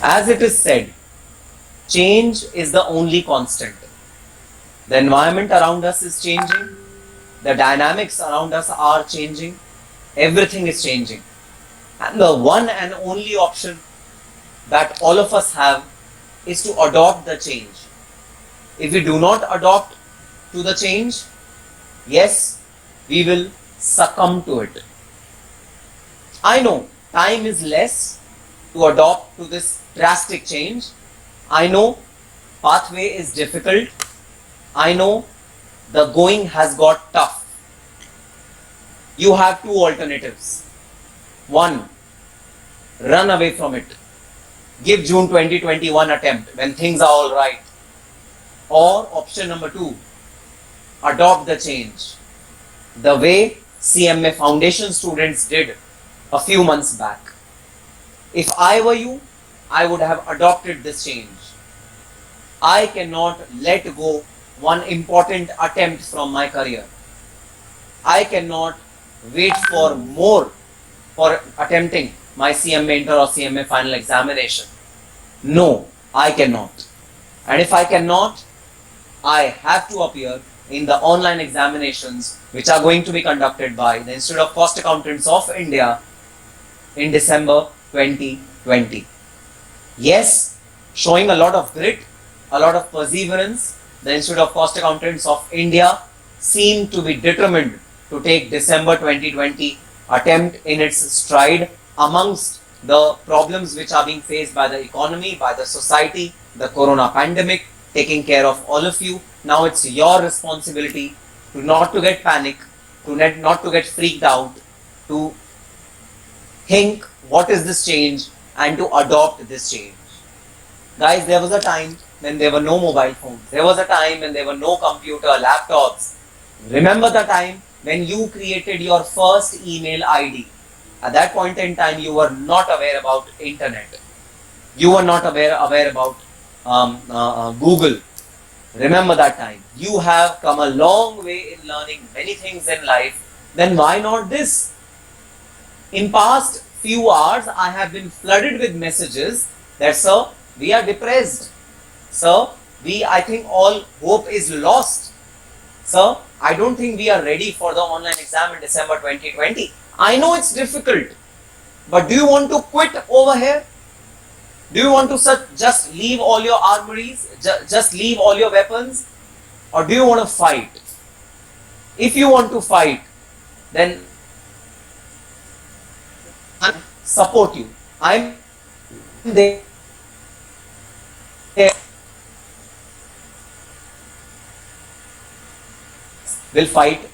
As it is said, change is the only constant. The environment around us is changing, the dynamics around us are changing, everything is changing. And the one and only option that all of us have is to adopt the change. If we do not adopt to the change, yes, we will succumb to it. I know time is less to adopt to this drastic change. I know pathway is difficult. I know the going has got tough. You have two alternatives. One, run away from it. Give June 2021 attempt when things are all right. Or option number two, adopt the change. The way CMA Foundation students did a few months back. If I were you, I would have adopted this change. I cannot let go one important attempt from my career. I cannot wait for more for attempting my CMA inter or CMA final examination. No, I cannot. And if I cannot, I have to appear in the online examinations which are going to be conducted by the Institute of Cost Accountants of India in December 2020. Yes, showing a lot of grit, a lot of perseverance, the Institute of Cost Accountants of India seem to be determined to take December 2020 attempt in its stride amongst the problems which are being faced by the economy, by the society, the corona pandemic, taking care of all of you. Now it's your responsibility to not to get panic, to not to get freaked out, to think what is this change and to adopt this change. Guys, there was a time when there were no mobile phones. There was a time when there were no computer, laptops. Remember the time when you created your first email ID. At that point in time, you were not aware about internet. You were not aware about Google. Remember that time. You have come a long way in learning many things in life. Then why not this? In past few hours, I have been flooded with messages that, sir, we are depressed. Sir, I think all hope is lost. Sir, I don't think we are ready for the online exam in December 2020. I know it's difficult, but do you want to quit over here? Do you want to just leave all your armories, just leave all your weapons? Or do you want to fight? If you want to fight, then I support you. I'm there. Will fight.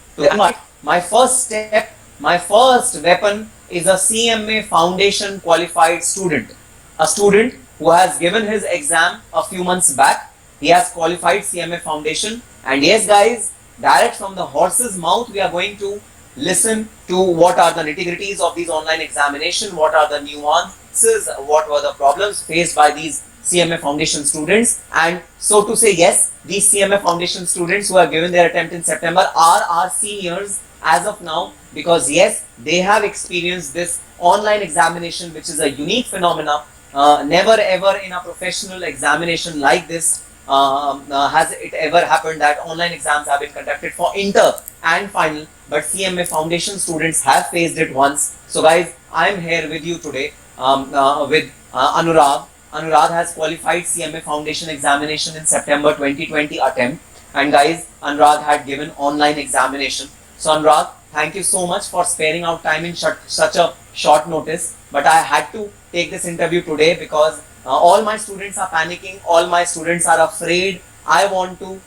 My first step, my first weapon is a CMA Foundation qualified student. A student who has given his exam a few months back. He has qualified CMA Foundation. And yes, guys, direct from the horse's mouth, we are going to listen to what are the nitty-gritties of these online examination, what are the nuances, what were the problems faced by these CMA Foundation students. And so to say, yes, these CMA Foundation students who have given their attempt in September are our seniors as of now, because yes, they have experienced this online examination, which is a unique phenomena. Never ever in a professional examination like this has it ever happened that online exams have been conducted for inter and final, but CMA Foundation students have faced it once. So guys, I am here with you today with Anurag. Anurag has qualified CMA Foundation examination in September 2020 attempt, and guys, Anurag had given online examination. So Anurag, thank you so much for sparing out time in such a short notice, but I had to take this interview today because all my students are panicking, all my students are afraid. I want to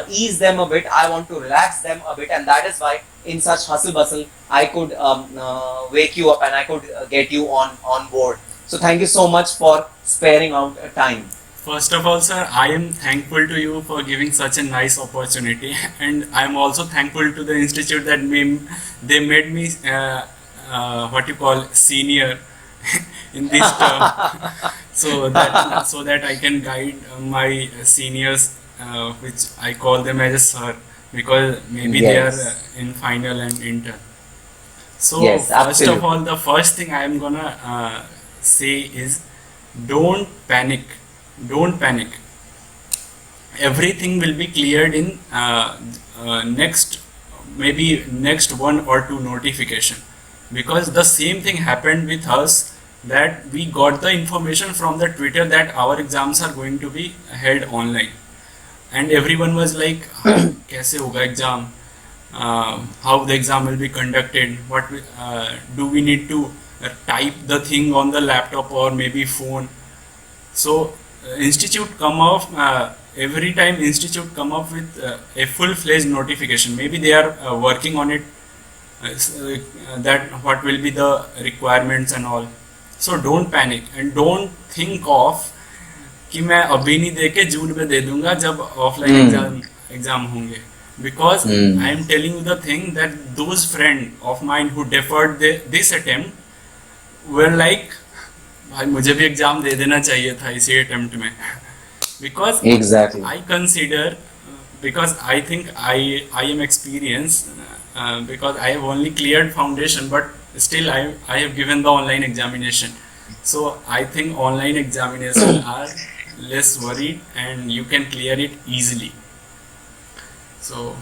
ease them a bit, I want to relax them a bit, and that is why in such hustle bustle I could wake you up and I could get you on board. So thank you so much for sparing out time. First of all, sir, I am thankful to you for giving such a nice opportunity, and I am also thankful to the institute that they made me what you call senior in this term, so that I can guide my seniors, which I call them as a sir, because maybe they are in final and intern. So Yes, first of absolutely. all, the first thing I am gonna say is don't panic, don't panic. Everything will be cleared in next, maybe next 1 or 2 notification, because the same thing happened with us, that we got the information from the Twitter that our exams are going to be held online, and everyone was like, कैसे होगा exam, how the exam will be conducted, do we need to type the thing on the laptop or maybe phone. So institute come off every time institute come up with a full-fledged notification. Maybe they are working on it, that what will be the requirements and all. So don't panic and don't think of कि मैं अभी नहीं दे के जून में दे दूंगा जब offline exam होंगे, because I am telling you the thing that those friend of mine who deferred this attempt were like, भाई मुझे भी एग्जाम दे देना चाहिए था इसी अटेम्प्ट में, because Exactly. I consider, because I think I am experienced, because I have only cleared foundation, but still I have given the online examination. So I think online examination are less worried and you can clear it easily. So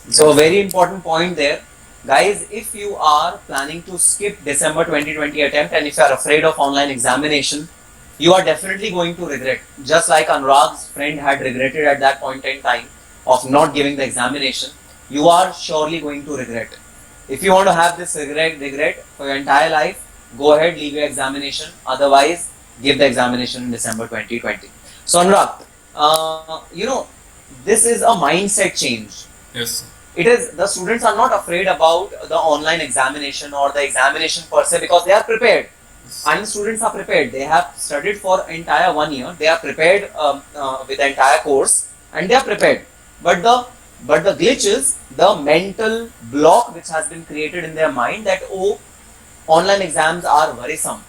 So a very important point there. Guys, if you are planning to skip December 2020 attempt and if you are afraid of online examination, you are definitely going to regret. Just like Anurag's friend had regretted at that point in time of not giving the examination, you are surely going to regret. If you want to have this regret for your entire life, go ahead, leave your examination. Otherwise, give the examination in December 2020. So Anurag, this is a mindset change. yes, It is, the students are not afraid about the online examination or the examination per se because they are prepared. Science students are prepared. They have studied for entire 1 year. They are prepared with the entire course and they are prepared. But the glitch is the mental block which has been created in their mind that, oh, online exams are worrisome.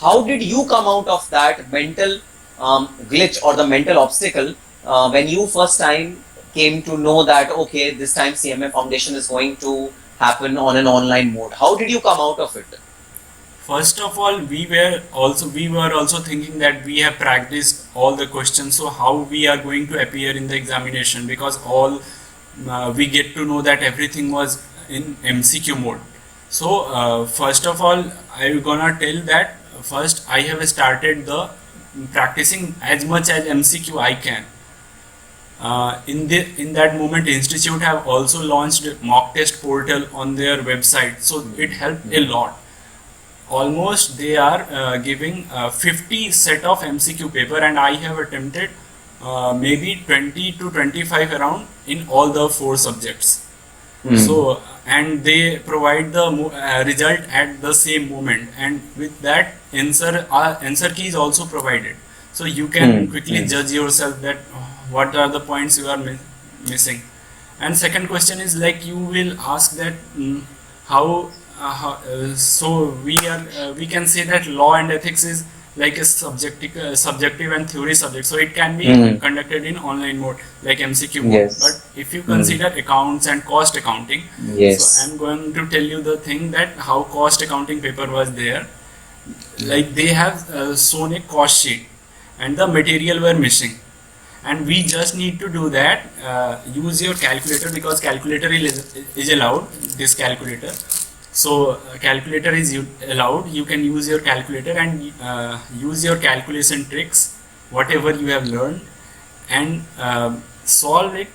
How did you come out of that mental glitch or the mental obstacle when you first time came to know that, okay, this time CMA Foundation is going to happen on an online mode? How did you come out of it? first of all, we were also thinking that we have practiced all the questions, so how we are going to appear in the examination, because all we get to know that everything was in MCQ mode. So first of all, I'm gonna tell that first I have started the practicing as much as MCQ I can. In that moment, institute have also launched mock test portal on their website, so it helped a lot. Almost they are giving 50 set of MCQ paper, and I have attempted maybe 20 to 25 around in all the 4 subjects. So and they provide the result at the same moment, and with that answer key is also provided, so you can quickly judge yourself that what are the points you are missing. And second question is like you will ask that so we can say that law and ethics is like a subjective and theory subject, so it can be conducted in online mode like MCQ mode. Yes. But if you consider accounts and cost accounting, Yes. so I'm going to tell you the thing that how cost accounting paper was there. Like they have shown a cost sheet and the material were missing, and we just need to do that, use your calculator, because calculator is allowed, this calculator. So calculator is allowed, you can use your calculator and use your calculation tricks, whatever you have learned, and solve it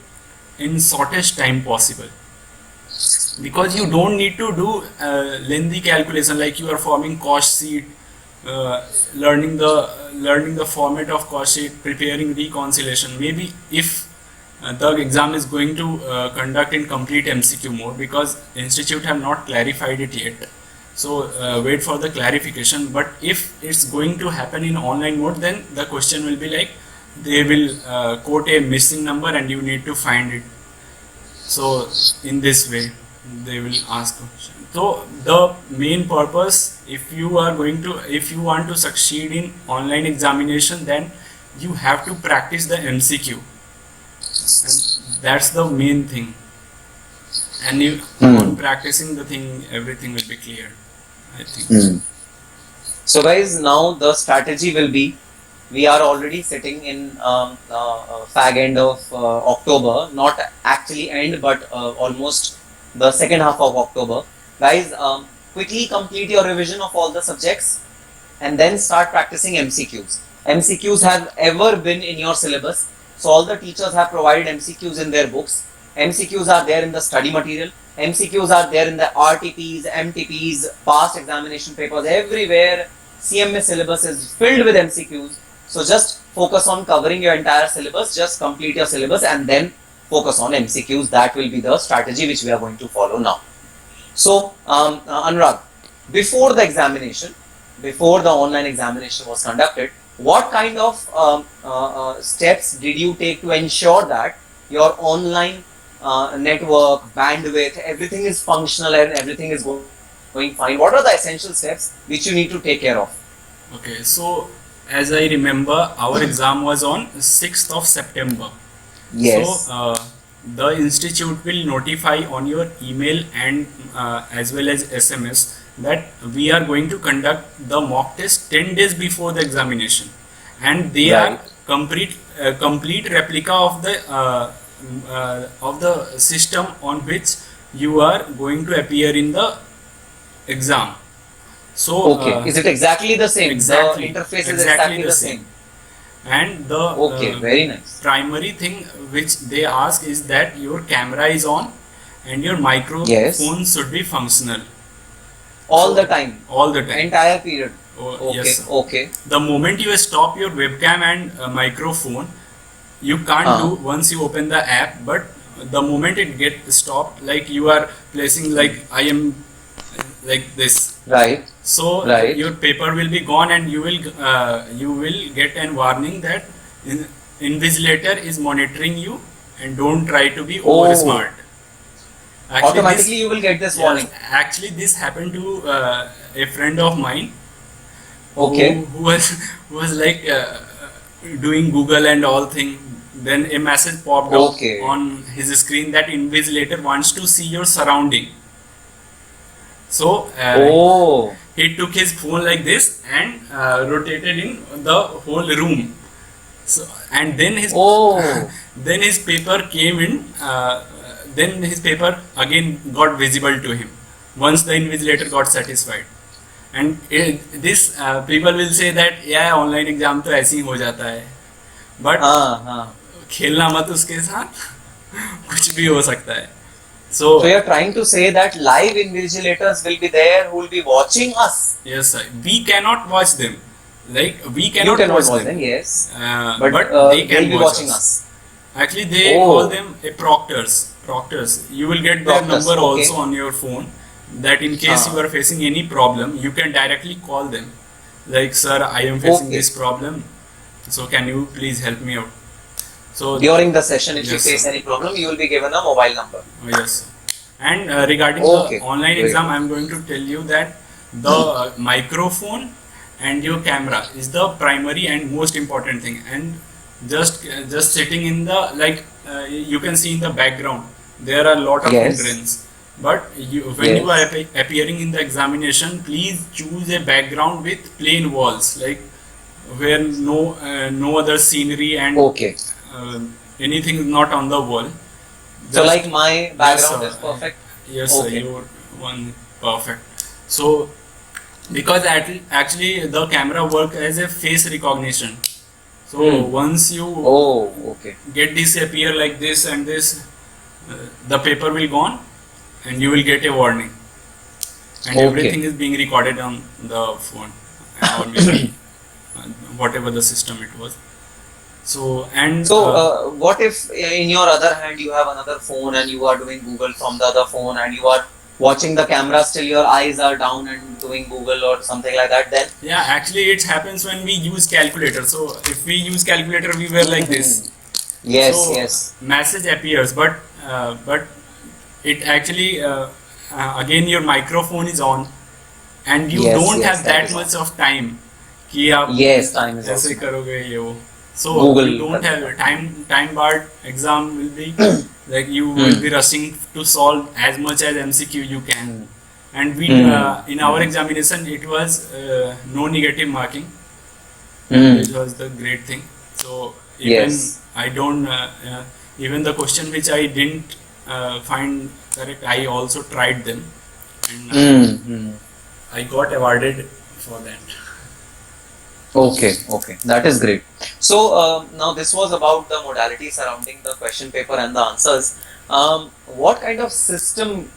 in shortest time possible. Because you don't need to do lengthy calculation, like you are forming cost sheet, learning the format of cost sheet, preparing reconciliation. Maybe if the exam is going to conduct in complete MCQ mode, because institute have not clarified it yet, so wait for the clarification. But if it's going to happen in online mode, then the question will be like they will quote a missing number and you need to find it. So in this way they will ask question. So the main purpose, if you want to succeed in online examination, then you have to practice the MCQ, and that's the main thing. And you on practicing the thing, everything will be clear, I think. So guys, now the strategy will be, we are already sitting in fag end of October, not actually end, but almost the second half of October. Guys, quickly complete your revision of all the subjects and then start practicing MCQs. MCQs have ever been in your syllabus. So all the teachers have provided MCQs in their books. MCQs are there in the study material. MCQs are there in the RTPs, MTPs, past examination papers, everywhere. CMA syllabus is filled with MCQs. So just focus on covering your entire syllabus, just complete your syllabus and then focus on MCQs. That will be the strategy which we are going to follow now. So Anurag, before the examination, before the online examination was conducted, what kind of steps did you take to ensure that your online network, bandwidth, everything is functional and everything is going fine? What are the essential steps which you need to take care of? Okay, so as I remember, our exam was on 6th of September. Yes. So the institute will notify on your email and as well as SMS that we are going to conduct the mock test 10 days before the examination, and they Right. are complete replica of the system on which you are going to appear in the exam. So Okay. Is it exactly the same? exactly, The interface is exactly exactly the the same. same. And the Okay, very nice. primary thing which they ask is that your camera is on and your microphone Yes. should be functional All the time, all the time. entire period. Oh, Okay. yes, sir. Okay. The moment you stop your webcam and microphone, you can't do once you open the app, but the moment it get stopped, like you are placing like I am like this, Right. so Right. your paper will be gone and you will get a warning that invigilator is monitoring you and don't try to be Oh. over smart. Automatically you will get this warning. Actually this happened to a friend of mine Okay. who was like doing Google and all thing. Then a message popped Okay. up on his screen that invigilator wants to see your surrounding. So Oh. he took his phone like this and rotated in the whole room. So and then his Oh. then his paper came in. Then his paper again got visible to him once the invigilator got satisfied. And this people will say that yeah, online exam तो ऐसे ही हो जाता है, but हाँ. खेलना मत उसके साथ, कुछ भी हो सकता है. So So you're trying to say that live invigilators will be there who will be watching us. yes, sir, we cannot watch them. Like we You cannot cannot watch them. yes. But they they'll can be watch watching us. Actually, they Oh. call them a proctors. Proctors. You will get their Proctors, number okay. also on your phone. That in case you are facing any problem, you can directly call them. Like, sir, I am facing Okay. this problem. So can you please help me out? So During the session, if you Yes, face sir. any problem, you will be given a mobile number. oh, yes. And regarding Okay. the online Very exam, good. I am going to tell you that the microphone and your camera is the primary and most important thing. And just sitting in the you can see in the background there are a lot of Yes. hindrance. But when you Yes. are appearing in the examination, please choose a background with plain walls, like where no other scenery and Okay. uh, anything is not on the wall. So Just- like my background sir. is perfect. Yes, sir, Okay. your one perfect. So because actually the camera work as a face recognition. So once you Oh, okay. get this appear like this and this, the paper will gone and you will get a warning. And Okay. everything is being recorded on the phone or maybe whatever the system it was. So and So what if in your other hand you have another phone and you are doing Google from the other phone and you are watching the camera, still your eyes are down and doing Google or something like that, then yeah, actually it happens when we use calculator. So if we use calculator, we were like this. yes, So yes. message appears, but it actually again your microphone is on and you Yes, don't yes, have that that is much of time कि आप Yes, time is ऐसे also. करोगे ये वो. So Google you don't have करना. time barred exam will be like you will be rushing to solve as much as MCQ you can. and we in our examination it was no negative marking, which was the great thing. So even Yes. I don't even the question which I didn't find correct, I also tried them, and I got awarded for that. Okay, okay, that is great. So now this was about the modality surrounding the question paper and the answers. What kind of system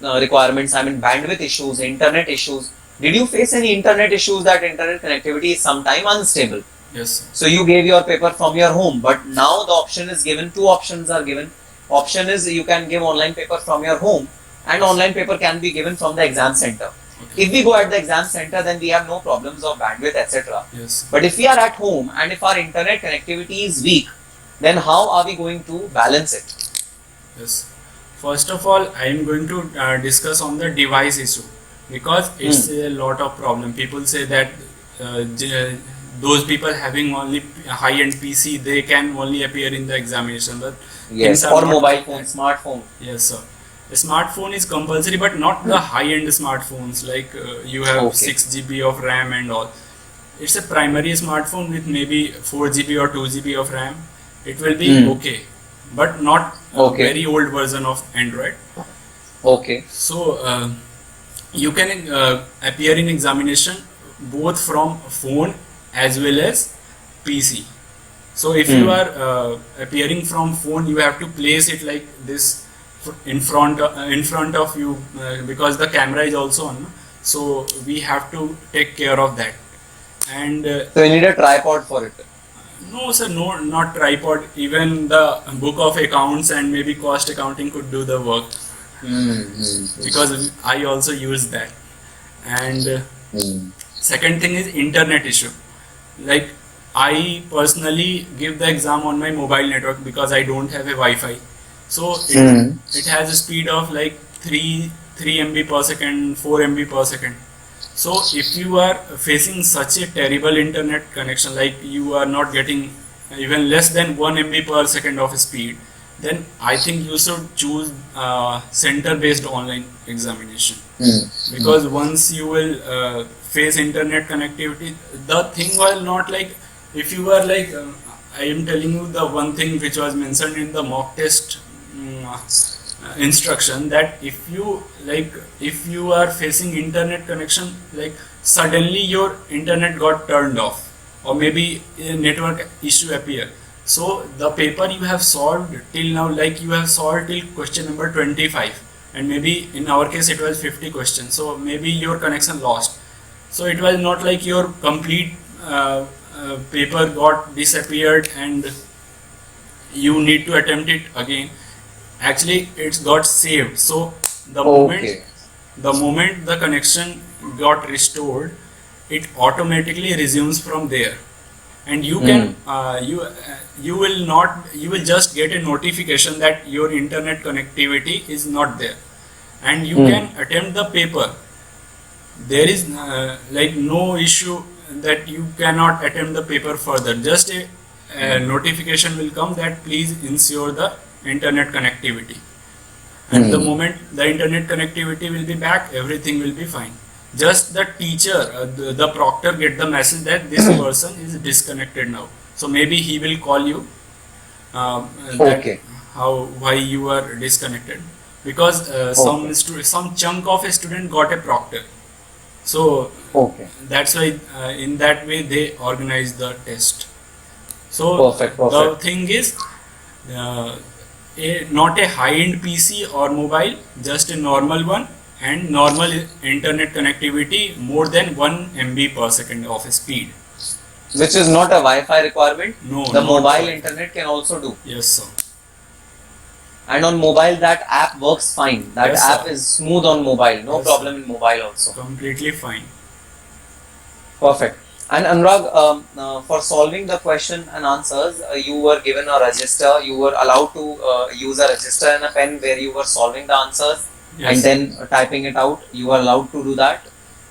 requirements, I mean bandwidth issues, internet issues, did you face any internet issues that internet connectivity is sometime unstable? Yes, sir. So you gave your paper from your home, but now the option is given, two options are given. Option is you can give online paper from your home and online paper can be given from the exam center. Okay. If we go at the exam center, then we have no problems of bandwidth, etc. Yes. But if we are at home and if our internet connectivity is weak, then how are we going to balance it? Yes. First of all, I am going to discuss on the device issue, because it's a lot of problem. People say that those people having only high-end PC, they can only appear in the examination. But Yes, things are or not mobile like phone, that. smartphone. Yes, sir. A smartphone is compulsory, but not the high-end smartphones like you have Okay. 6 GB of RAM and all. It's a primary smartphone with maybe 4 GB or 2 GB of RAM. It will be okay, but not a Okay. very old version of Android. Okay. So you can appear in examination both from phone as well as PC. So if you are appearing from phone, you have to place it like this in front of you, because the camera is also on. No? So we have to take care of that. And So you need a tripod for it. no, sir, no, not tripod. Even the book of accounts and maybe cost accounting could do the work, because I also use that. And second thing is internet issue. Like I personally give the exam on my mobile network because I don't have a Wi-Fi. So it has a speed of like 3 MB per second, 4 MB per second. So if you are facing such a terrible internet connection, like you are not getting even less than 1 MB per second of speed, then I think you should choose center-based online examination. Because once you will face internet connectivity, the thing was not like, if you were like I am telling you the one thing which was mentioned in the mock test instruction, that if you are facing internet connection, like suddenly your internet got turned off or maybe a network issue appear, so the paper you have solved till now, like you have solved till question number 25, and maybe in our case it was 50 questions, so maybe your connection lost. So it was not like your complete paper got disappeared and you need to attempt it again. Actually it's got saved. So the Okay. moment the connection got restored, it automatically resumes from there, and you can you will just get a notification that your internet connectivity is not there, and you can attempt the paper. There is like no issue that you cannot attempt the paper further. Just a notification will come that please ensure the internet connectivity, and the moment the internet connectivity will be back, everything will be fine. Just the teacher, the proctor get the message that this person is disconnected now, so maybe he will call you that Okay. why you are disconnected, because some chunk of a student got a proctor. So Okay. that's why in that way they organize the test. So Perfect. the thing is not a high-end PC or mobile, just a normal one, and normal internet connectivity more than 1 MB per second of speed. Which is not a Wi-Fi requirement. No, The not mobile Wi-Fi. internet can also do. Yes, sir. And on mobile, that app works fine. That Yes, app sir. is smooth on mobile. No Yes, problem in mobile also. Completely fine. Perfect. And Anurag, for solving the question and answers, you were given a register. You were allowed to use a register and a pen where you were solving the answers Yes. and then typing it out. You were allowed to do that.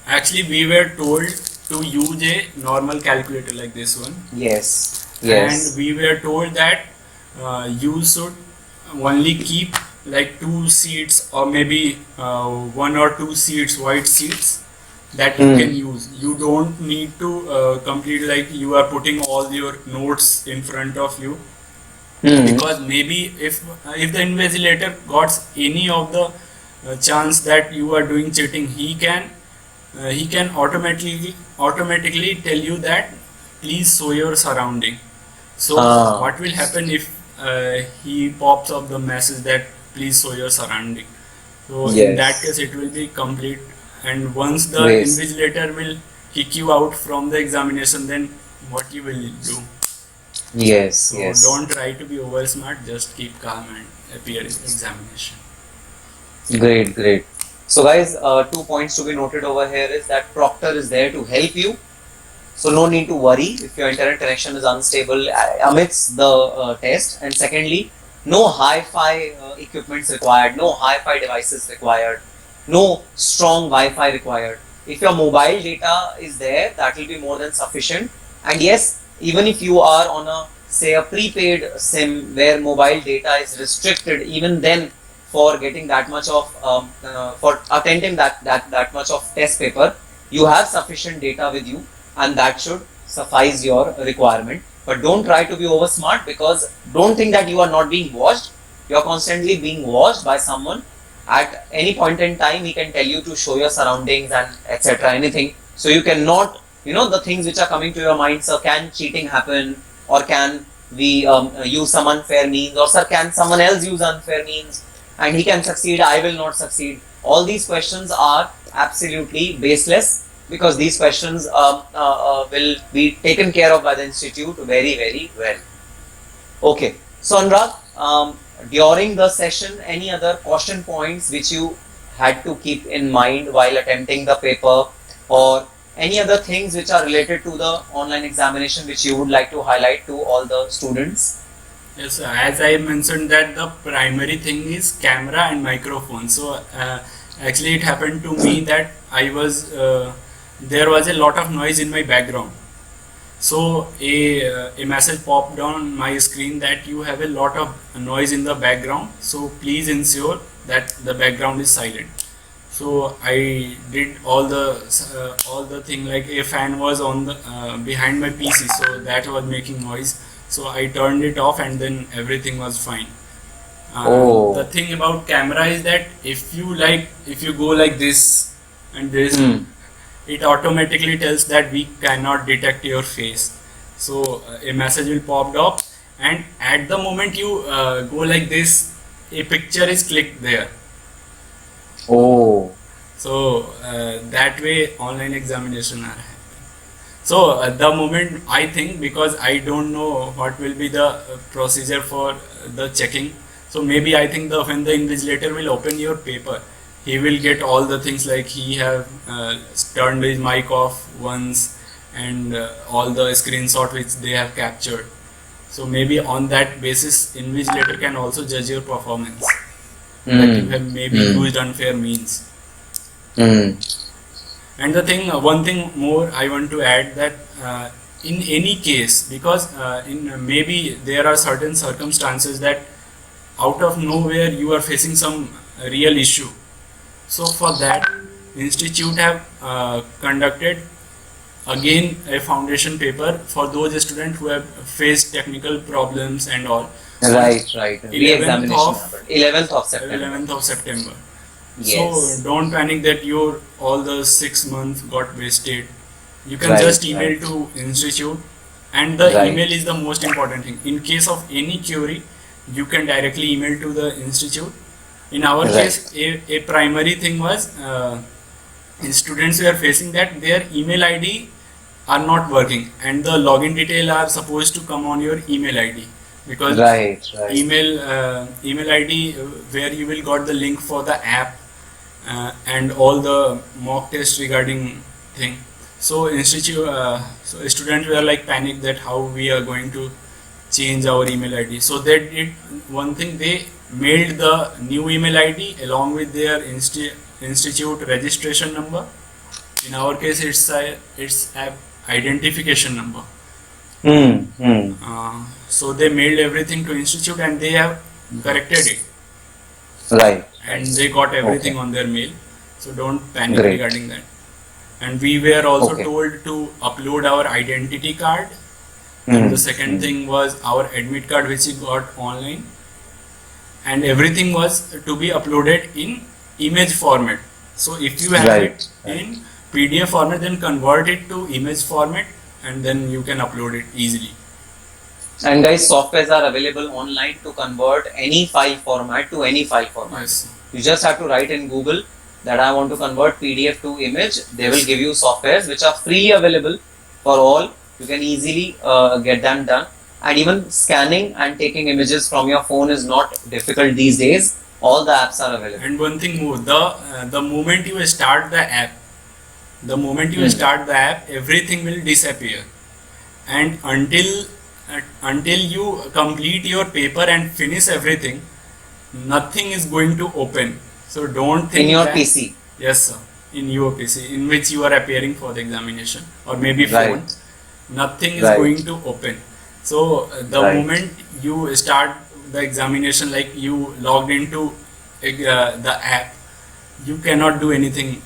Actually, we were told to use a normal calculator like this one. Yes. Yes. And we were told that you should only keep like 2 seats or maybe 1 or 2 seats, white seats that you can use. You don't need to complete like you are putting all your notes in front of you, Hmm. because maybe if the invigilator got any of the chance that you are doing cheating, he can automatically tell you that please show your surrounding. So Ah. what will happen if he pops up the message that please show your surrounding? So in that Yes. case it will be complete, and once the Great. invigilator will kick you out from the examination, then what you will do? Yes. So Yes. don't try to be over smart, just keep calm and appear in examination. Great. Great. So, guys, 2 points to be noted over here is that Proctor is there to help you. So no need to worry if your internet connection is unstable amidst the test. And secondly, no hi-fi equipments required, no hi-fi devices required, no strong Wi-Fi required. If your mobile data is there, that will be more than sufficient. And yes, even if you are on a say a prepaid SIM where mobile data is restricted, even then for getting that much of for attending that much of test paper, you have sufficient data with you, and that should suffice your requirement. But don't try to be over smart, because don't think that you are not being watched. You're constantly being watched by someone. At any point in time, he can tell you to show your surroundings and etc. anything. So you cannot, the things which are coming to your mind. So can cheating happen, or can we use some unfair means, or sir, can someone else use unfair means and he can succeed, I will not succeed? All these questions are absolutely baseless, because these questions will be taken care of by the institute very, very well. Okay. So, Anurag, during the session, any other caution points which you had to keep in mind while attempting the paper, or any other things which are related to the online examination which you would like to highlight to all the students? Yes, as I mentioned that the primary thing is camera and microphone. So actually it happened to me that there was a lot of noise in my background. So a message popped on my screen that you have a lot of noise in the background. So please ensure that the background is silent. So I did all the thing, like a fan was on the behind my PC, so that was making noise. So I turned it off, and then everything was fine. The Oh. thing about camera is that if you go like this and this, Hmm. it automatically tells that we cannot detect your face. So a message will pop up, and at the moment you go like this, a picture is clicked there. Oh. So that way online examination are happening. So at the moment I think, because I don't know what will be the procedure for the checking. So maybe I think when the invigilator will open your paper, he will get all the things, like he have turned his mic off once, and all the screenshot which they have captured. So maybe on that basis, invigilator can also judge your performance, that you Hmm. have maybe Hmm. used unfair means. Hmm. And the thing, one thing more I want to add, that in any case, because in maybe there are certain circumstances that out of nowhere you are facing some real issue. So for that, institute have conducted again a foundation paper for those students who have faced technical problems and all, on Right, right. 11th Re-examination of happened. 11th of September. 11th of September. So Yes. don't panic that your all the 6 months got wasted. You can Right, just email right, to institute, and the right, email is the most important thing. In case of any query, you can directly email to the institute. In our right. case, a primary thing was students were facing that their email ID are not working, and the login detail are supposed to come on your email ID, because Right, right. email ID where you will got the link for the app and all the mock test regarding thing. So so students were like panic that how we are going to change our email ID. So they did one thing, they mailed the new email ID along with their institute registration number. In our case, it's app identification number. Hmm, hmm. So they mailed everything to institute, and they have corrected it. Right. and they got everything Okay. on their mail. So don't panic Great. regarding that. And we were also Okay. told to upload our identity card. And the Hmm. second Hmm. thing was our admit card, which we got online. And everything was to be uploaded in image format. So if you have it Right. in PDF format, then convert it to image format, and then you can upload it easily. And guys, softwares are available online to convert any file format to any file format. Yes. You just have to write in Google that I want to convert PDF to image. They will give you softwares which are freely available for all. You can easily get them done. And even scanning and taking images from your phone is not difficult these days. All the apps are available. And one thing more, the moment you start the app, everything will disappear. And until you complete your paper and finish everything, nothing is going to open. So don't think In your that. PC. Yes, sir. In your PC, in which you are appearing for the examination, or maybe phone, Right. nothing is Right. going to open. So the Right. moment you start the examination, like you logged into the app, you cannot do anything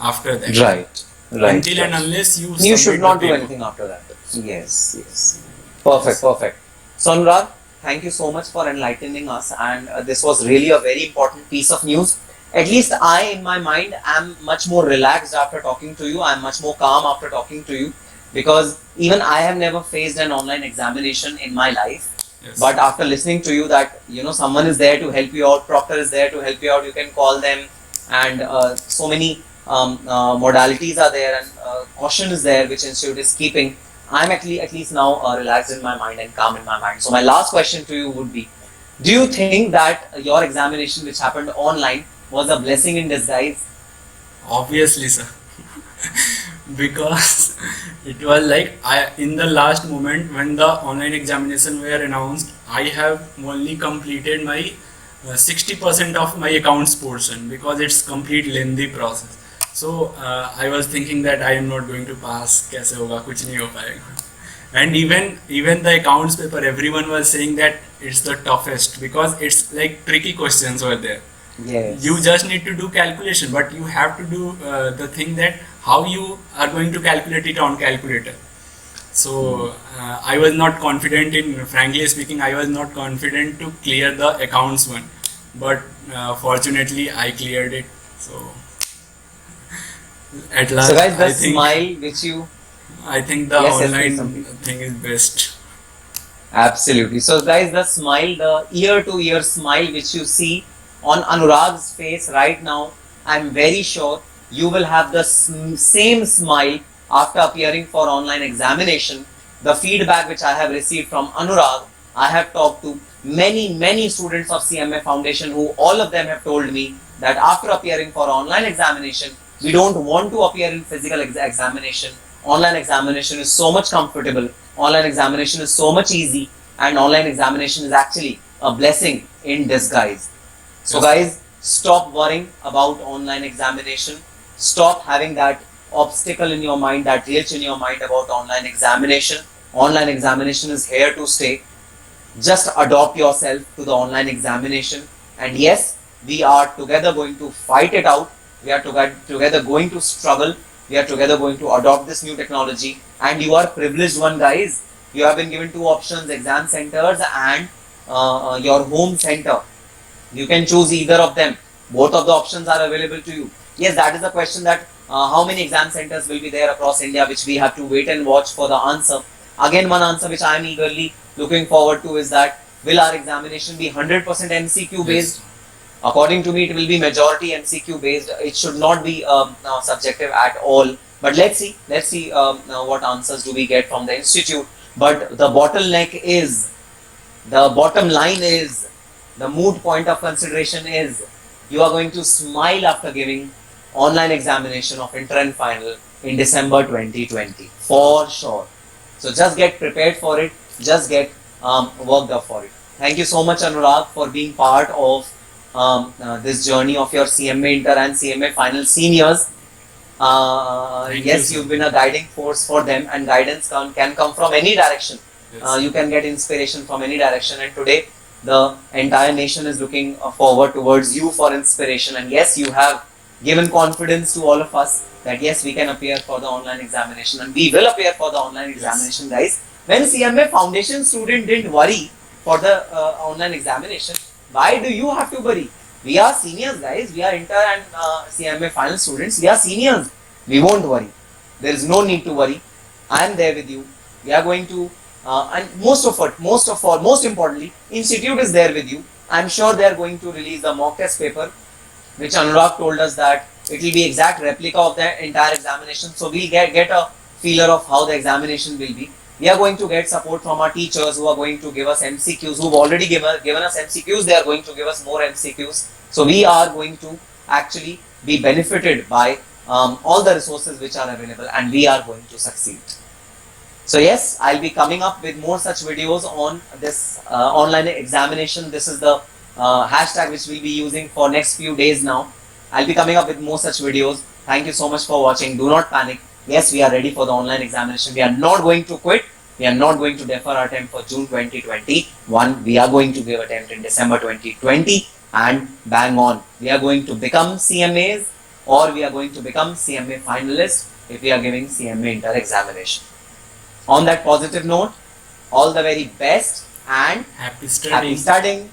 after that. Right. Right. Until and right. unless you You should submit not the do paper. anything after that. Yes, yes. Perfect, perfect. So, Anurag, thank you so much for enlightening us. And this was really a very important piece of news. At least I, in my mind, am much more relaxed after talking to you. I'm much more calm after talking to you because even I have never faced an online examination in my life. Yes. But after listening to you, that someone is there to help you out, proctor is there to help you out. You can call them, and so many modalities are there, and caution is there which institute is keeping. I'm actually at least now relaxed in my mind and calm in my mind. So my last question to you would be: do you think that your examination, which happened online, was a blessing in disguise? Obviously, sir. Because it was like in the last moment when the online examination were announced, I have only completed my 60% of my accounts portion because it's complete lengthy process. So I was thinking that I am not going to pass. कैसे होगा कुछ नहीं हो पाएगा. And even the accounts paper, everyone was saying that it's the toughest because it's like tricky questions were there. Yes. You just need to do calculation, but you have to do the thing that how you are going to calculate it on calculator. So I was not confident in, frankly speaking, I was not confident to clear the accounts one, but fortunately I cleared it. So at last, So guys, the I think smile which you I think the Yes, yes, please, online Sandeep. thing is best. Absolutely. So, guys, the smile, the ear-to-ear smile which you see on Anurag's face right now, I'm very sure you will have the same smile after appearing for online examination. The feedback which I have received from Anurag, I have talked to many students of CMA Foundation who all of them have told me that after appearing for online examination, we don't want to appear in physical examination. Online examination is so much comfortable. Online examination is so much easy, and online examination is actually a blessing in disguise. So, guys, stop worrying about online examination. Stop having that obstacle in your mind, that glitch in your mind about online examination. Online examination is here to stay. Just adopt yourself to the online examination. And yes, we are together going to fight it out. We are together going to struggle. We are together going to adopt this new technology. And you are privileged one, guys. You have been given two options: exam centers and your home center. You can choose either of them. Both of the options are available to you. Yes, that is the question, that how many exam centers will be there across India, which we have to wait and watch for the answer. Again, one answer which I am eagerly looking forward to is that will our examination be 100% MCQ based? Yes. According to me, it will be majority MCQ based. It should not be subjective at all. But let's see what answers do we get from the institute. But the bottleneck is, the bottom line is, the moot point of consideration is, you are going to smile after giving online examination of inter and final in December 2020 for sure. So just get prepared for it. Just get worked up for it. Thank you so much, Anurag, for being part of this journey of your CMA Inter and CMA Final seniors. Thank Yes, you, you've been a guiding force for them, and guidance can come from any direction. Yes. You can get inspiration from any direction, and today The entire nation is looking forward towards you for inspiration. And yes, you have given confidence to all of us that yes, we can appear for the online examination, and we will appear for the online examination, guys. When CMA Foundation student didn't worry for the online examination, why do you have to worry? We are seniors, guys. We are inter and CMA final students. We are seniors. We won't worry. There is no need to worry. I am there with you. We are going to, and most importantly, institute is there with you. I am sure they are going to release the mock test paper, which Anurag told us that it will be exact replica of the entire examination. So we'll get a feeler of how the examination will be. We are going to get support from our teachers who are going to give us MCQs, who've already given us MCQs. They are going to give us more MCQs. So we are going to actually be benefited by all the resources which are available, and we are going to succeed. So yes, I'll be coming up with more such videos on this online examination. This is the hashtag which we'll be using for next few days now. I'll be coming up with more such videos. Thank you so much for watching. Do not panic. Yes, we are ready for the online examination. We are not going to quit. We are not going to defer our attempt for June 2021. We are going to give attempt in December 2020 and bang on. We are going to become CMAs, or we are going to become CMA finalists if we are giving CMA inter examination. On that positive note, all the very best and Happy happy studying. studying.